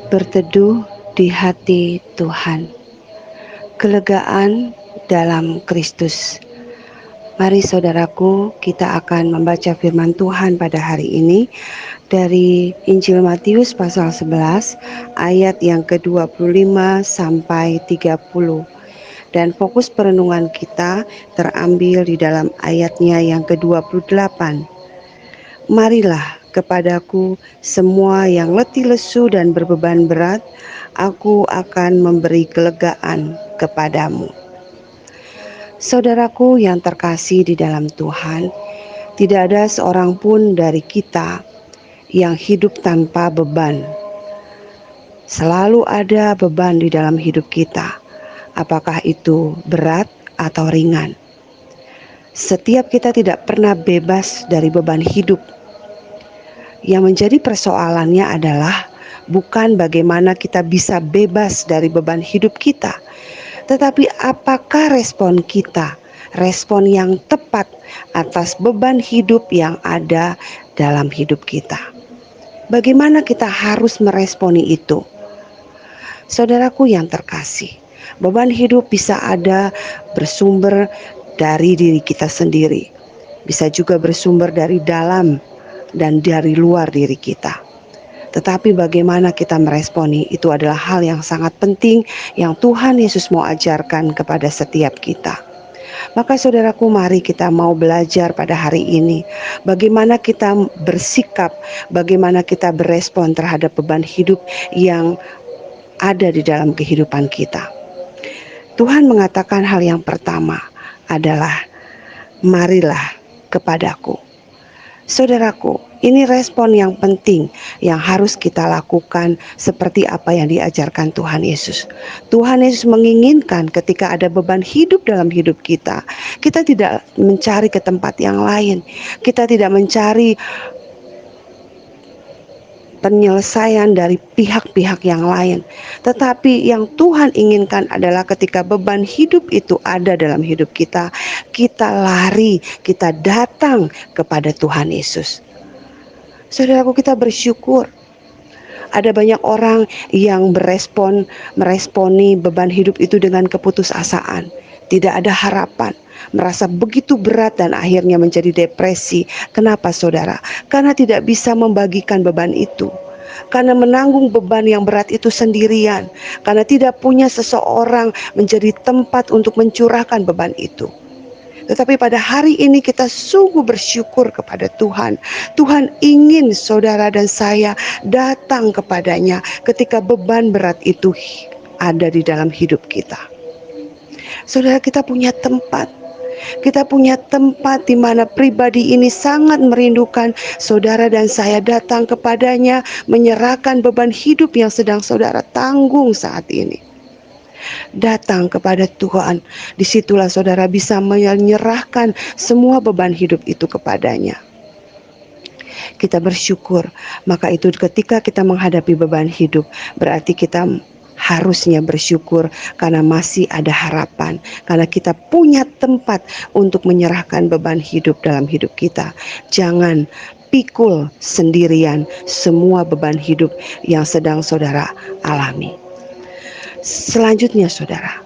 Berteduh di hati Tuhan, kelegaan dalam Kristus. Mari saudaraku, kita akan membaca firman Tuhan pada hari ini dari Injil Matius pasal 11 ayat yang ke-25 sampai 30. Dan fokus perenungan kita terambil di dalam ayatnya yang ke-28. Marilah kepadaku semua yang letih lesu dan berbeban berat, aku akan memberi kelegaan kepadamu. Saudaraku yang terkasih di dalam Tuhan, tidak ada seorang pun dari kita yang hidup tanpa beban. Selalu ada beban di dalam hidup kita, apakah itu berat atau ringan. Setiap kita tidak pernah bebas dari beban hidup. Yang menjadi persoalannya adalah bukan bagaimana kita bisa bebas dari beban hidup kita, tetapi apakah respon kita, respon yang tepat atas beban hidup yang ada dalam hidup kita. Bagaimana kita harus meresponi itu? Saudaraku yang terkasih, beban hidup bisa ada bersumber dari diri kita sendiri, bisa juga bersumber dari dalam dan dari luar diri kita. Tetapi bagaimana kita meresponi itu adalah hal yang sangat penting yang Tuhan Yesus mau ajarkan kepada setiap kita. Maka saudaraku, mari kita mau belajar pada hari ini bagaimana kita bersikap, bagaimana kita berespon terhadap beban hidup yang ada di dalam kehidupan kita. Tuhan mengatakan hal yang pertama adalah marilah kepadaku. Saudaraku, ini respon yang penting yang harus kita lakukan seperti apa yang diajarkan Tuhan Yesus. Tuhan Yesus menginginkan ketika ada beban hidup dalam hidup kita, kita tidak mencari ke tempat yang lain. Kita tidak mencari penyelesaian dari pihak-pihak yang lain. Tetapi yang Tuhan inginkan adalah ketika beban hidup itu ada dalam hidup kita, kita lari, kita datang kepada Tuhan Yesus. Saudaraku, kita bersyukur. Ada banyak orang yang meresponi beban hidup itu dengan keputusasaan. Tidak ada harapan, merasa begitu berat dan akhirnya menjadi depresi. Kenapa saudara? Karena tidak bisa membagikan beban itu. Karena menanggung beban yang berat itu sendirian. Karena tidak punya seseorang menjadi tempat untuk mencurahkan beban itu. Tetapi pada hari ini kita sungguh bersyukur kepada Tuhan. Tuhan ingin saudara dan saya datang kepadanya ketika beban berat itu ada di dalam hidup kita. Saudara, kita punya tempat. Kita punya tempat di mana pribadi ini sangat merindukan saudara dan saya datang kepadanya, menyerahkan beban hidup yang sedang saudara tanggung saat ini. Datang kepada Tuhan, disitulah saudara bisa menyerahkan semua beban hidup itu kepadanya. Kita bersyukur, maka itu ketika kita menghadapi beban hidup, berarti kita harusnya bersyukur karena masih ada harapan, karena kita punya tempat untuk menyerahkan beban hidup dalam hidup kita. Jangan pikul sendirian semua beban hidup yang sedang saudara alami. Selanjutnya saudara,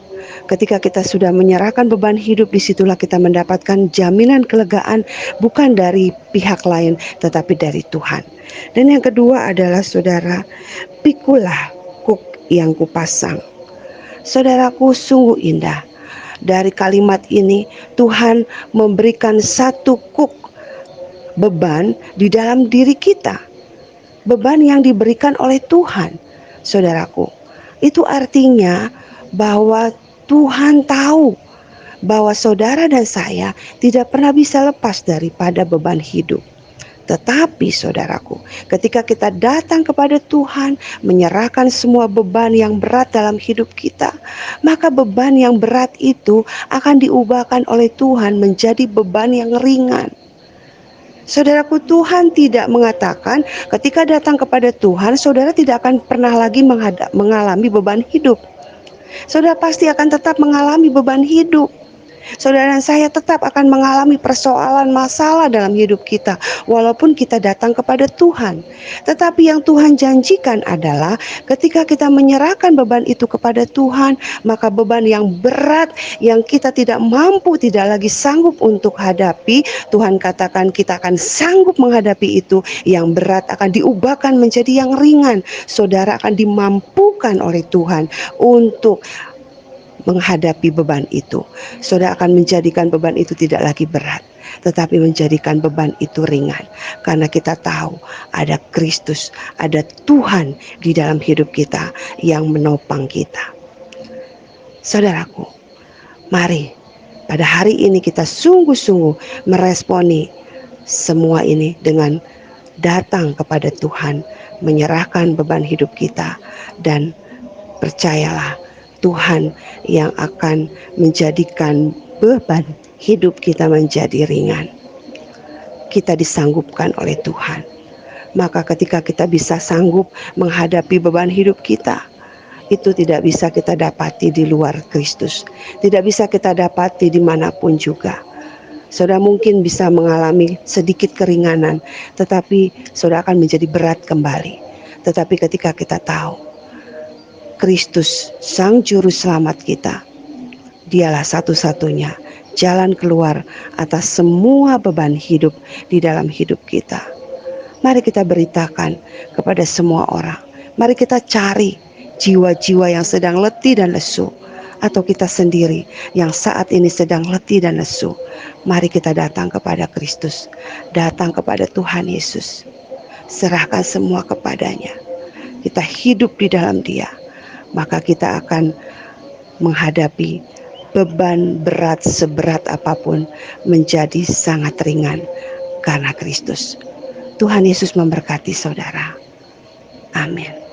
ketika kita sudah menyerahkan beban hidup, disitulah kita mendapatkan jaminan kelegaan bukan dari pihak lain tetapi dari Tuhan. Dan yang kedua adalah saudara, pikulah kuk yang kupasang. Saudaraku, sungguh indah. Dari kalimat ini Tuhan memberikan satu kuk beban di dalam diri kita. Beban yang diberikan oleh Tuhan. Saudaraku, itu artinya bahwa Tuhan tahu bahwa saudara dan saya tidak pernah bisa lepas daripada beban hidup. Tetapi saudaraku, ketika kita datang kepada Tuhan, menyerahkan semua beban yang berat dalam hidup kita, maka beban yang berat itu akan diubahkan oleh Tuhan menjadi beban yang ringan. Saudaraku, Tuhan tidak mengatakan ketika datang kepada Tuhan, saudara tidak akan pernah lagi mengalami beban hidup. Saudara pasti akan tetap mengalami beban hidup. Saudara dan saya tetap akan mengalami persoalan masalah dalam hidup kita, walaupun kita datang kepada Tuhan. Tetapi yang Tuhan janjikan adalah ketika kita menyerahkan beban itu kepada Tuhan, maka beban yang berat yang kita tidak mampu, tidak lagi sanggup untuk hadapi, Tuhan katakan kita akan sanggup menghadapi itu. Yang berat akan diubahkan menjadi yang ringan. Saudara akan dimampukan oleh Tuhan untuk menghadapi beban itu. Saudara akan menjadikan beban itu tidak lagi berat, tetapi menjadikan beban itu ringan. Karena kita tahu ada Kristus, ada Tuhan di dalam hidup kita yang menopang kita. Saudaraku, mari pada hari ini kita sungguh-sungguh meresponi semua ini dengan datang kepada Tuhan, menyerahkan beban hidup kita, dan percayalah Tuhan yang akan menjadikan beban hidup kita menjadi ringan. Kita disanggupkan oleh Tuhan. Maka ketika kita bisa sanggup menghadapi beban hidup kita, itu tidak bisa kita dapati di luar Kristus. Tidak bisa kita dapati dimanapun juga. Saudara mungkin bisa mengalami sedikit keringanan, tetapi saudara akan menjadi berat kembali. Tetapi ketika kita tahu Kristus, Sang Juru Selamat kita, Dialah satu-satunya jalan keluar atas semua beban hidup di dalam hidup kita. Mari kita beritakan kepada semua orang. Mari kita cari jiwa-jiwa yang sedang letih dan lesu, atau kita sendiri yang saat ini sedang letih dan lesu. Mari kita datang kepada Kristus, datang kepada Tuhan Yesus. Serahkan semua kepadanya. Kita hidup di dalam Dia, maka kita akan menghadapi beban berat seberat apapun menjadi sangat ringan karena Kristus. Tuhan Yesus memberkati saudara. Amin.